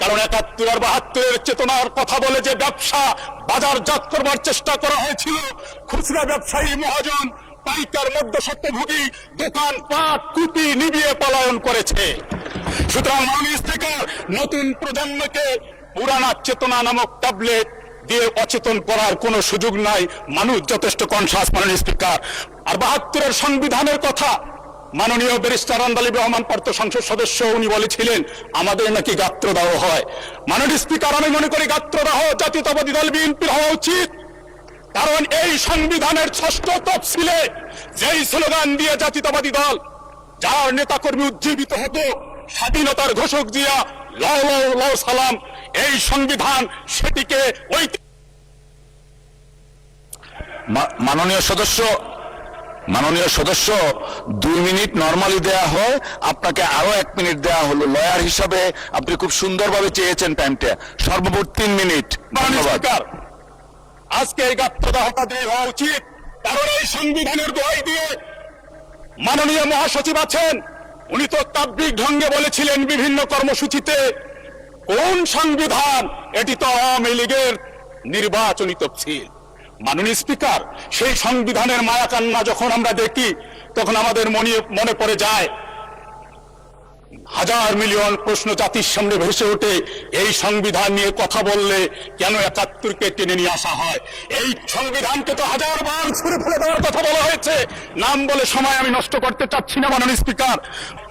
কারণ ৭১ আর ৭২-এর চেতনার কথা বলে যে ব্যবসা বাজারজাত করবার চেষ্টা করা হয়েছিল, খুচরা ব্যবসায়ী মহাজন পাইকার মধ্যস্বত্বভোগী দোকান পাট কুপি নিবিয়ে পলায়ন করেছে। সুতরাং মাননীয় স্পিকার, নতুন প্রজন্মকে পুরানা চেতনা নামক ট্যাবলেট দিয়ে অচেতন করার কোনো সুযোগ নাই। মানুষ যথেষ্ট কনসাস মাননীয় স্পিকার। আর ৭২-এর সংবিধানের কথা মাননীয় ব্যারিস্টার আন্দালিব রহমান পার্থ সংসদ সদস্য উনি বলেছিলেন আমাদের নাকি গাত্রদাহ হয়। মাননীয় স্পিকার, আমি মনে করি গাত্রদাহ জাতীয়তাবাদী দল বিএনপির হওয়া উচিত। কারণ এই সংবিধানের ৬ষ্ঠ তফসিলে যেই স্লোগান দিয়ে জাতীয়তাবাদী দল যার নেতাকর্মী উজ্জীবিত হতো, স্বাধীনতার ঘোষক জিয়া লও লও লও সালাম, এই সংবিধান সেটিকে ওই মাননীয় সদস্য ২ মিনিট নরমালি দেয়া হয়, আপনাকে আরো ১ মিনিট দেয়া হলো। লয়ার হিসাবে আপনি খুব সুন্দরভাবে চেয়েছেন টাইমটা, সর্বোচ্চ ৩ মিনিট। ধন্যবাদ। আজকে এই গাত্রদাহটা দিয়ে হওয়া উচিত। কারণ এই সংবিধানের দোহাই দিয়ে মাননীয় মহাসচিব আছেন, উনি তো তাত্ত্বিক ঢঙ্গে বলেছিলেন বিভিন্ন কর্মসূচিতে, কোন সংবিধান? এটি তো আওয়ামী লীগের নির্বাচনী তফসিল। মাননীয় স্পিকার, সেই সংবিধানের মায়াকান্না যখন আমরা দেখি তখন আমাদের মনে পড়ে যায় হাজার মিলিয়ন প্রশ্ন জাতির সামনে ভেসে ওঠে। এই সংবিধান নিয়ে কথা বললে কেন ৭১-কে টেনে নিয়ে আসা হয়? এই সংবিধানকে তো হাজারবার ছুঁড়ে ফেলে দেওয়ার কথা বলা হয়েছে। নাম বলে সময় আমি নষ্ট করতে চাচ্ছি না মাননীয় স্পিকার।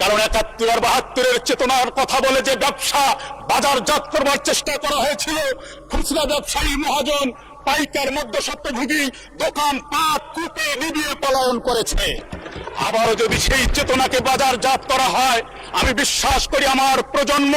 কারণ ৭১ আর ৭২-এর চেতনার কথা বলে যে ব্যবসা বাজারজাত করবার চেষ্টা করা হয়েছিল, খুচরা ব্যবসায়ী মহাজন পাইকার মধ্যস্বত্বভোগী দোকান পাট কুপি নিবিয়ে পলায়ন করেছে। আবারও যদি সেই চেতনাকে বাজারজাত করা হয়, আমি বিশ্বাস করি আমার প্রজন্ম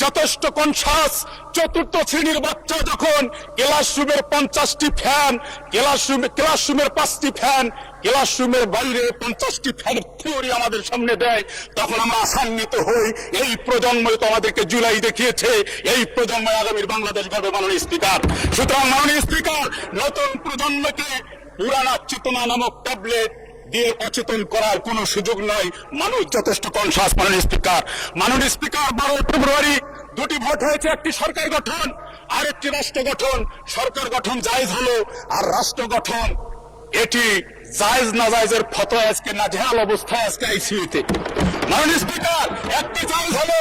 যথেষ্ট কনসাস। চতুর্থ শ্রেণীর বাচ্চা যখন ক্লাসরুমের ৫০টি ফ্যান, ক্লাসরুমের ৫টি ফ্যান, ক্লাসরুমের বাইরে ৫০টি ফ্যানের থিওরি আমাদের সামনে দেয়, তখন আমরা আশান্বিত হই। এই প্রজন্মই তো আমাদেরকে জুলাই দেখিয়েছে, এই প্রজন্ম আগামীর বাংলাদেশ গড়বে মাননীয় স্পিকার। সুতরাং মাননীয় স্পিকার, নতুন প্রজন্মকে পুরানা চেতনা নামক ট্যাবলেট দিয়ে অচেতন করার কোন সুযোগ নাই। মানুষ যথেষ্ট কনসাস মাননীয় স্পিকার। মাননীয় স্পিকার, ১২ ফেব্রুয়ারি ২টি ভোট হয়েছে, একটি সরকার গঠন আর একটি রাষ্ট্র গঠন। সরকার গঠন জায়েজ হলো, আর রাষ্ট্র গঠন এটি জায়েজ না জায়েজের ফতোয়া আজকে নাজেহাল অবস্থায় আজকে আইসিইউতে। মাননীয় স্পিকার, একটি জায়েজ হলো,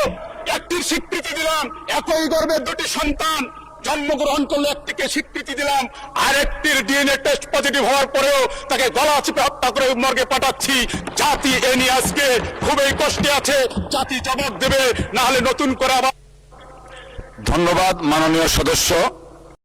একটির স্বীকৃতি দিলাম, একই গর্ভের ২টি সন্তান জন্মগ্রহণ করলে একটিকে স্বীকৃতি দিলাম, আরেকটির ডিএনএ টেস্ট পজিটিভ হওয়ার পরেও তাকে গলা চিপে হত্যা করে মর্গে পাঠাচ্ছি। জাতি এ নিয়ে আজকে খুবই কষ্টে আছে। জাতি জবাব দেবে, না হলে নতুন করে আবার। ধন্যবাদ মাননীয় সদস্য।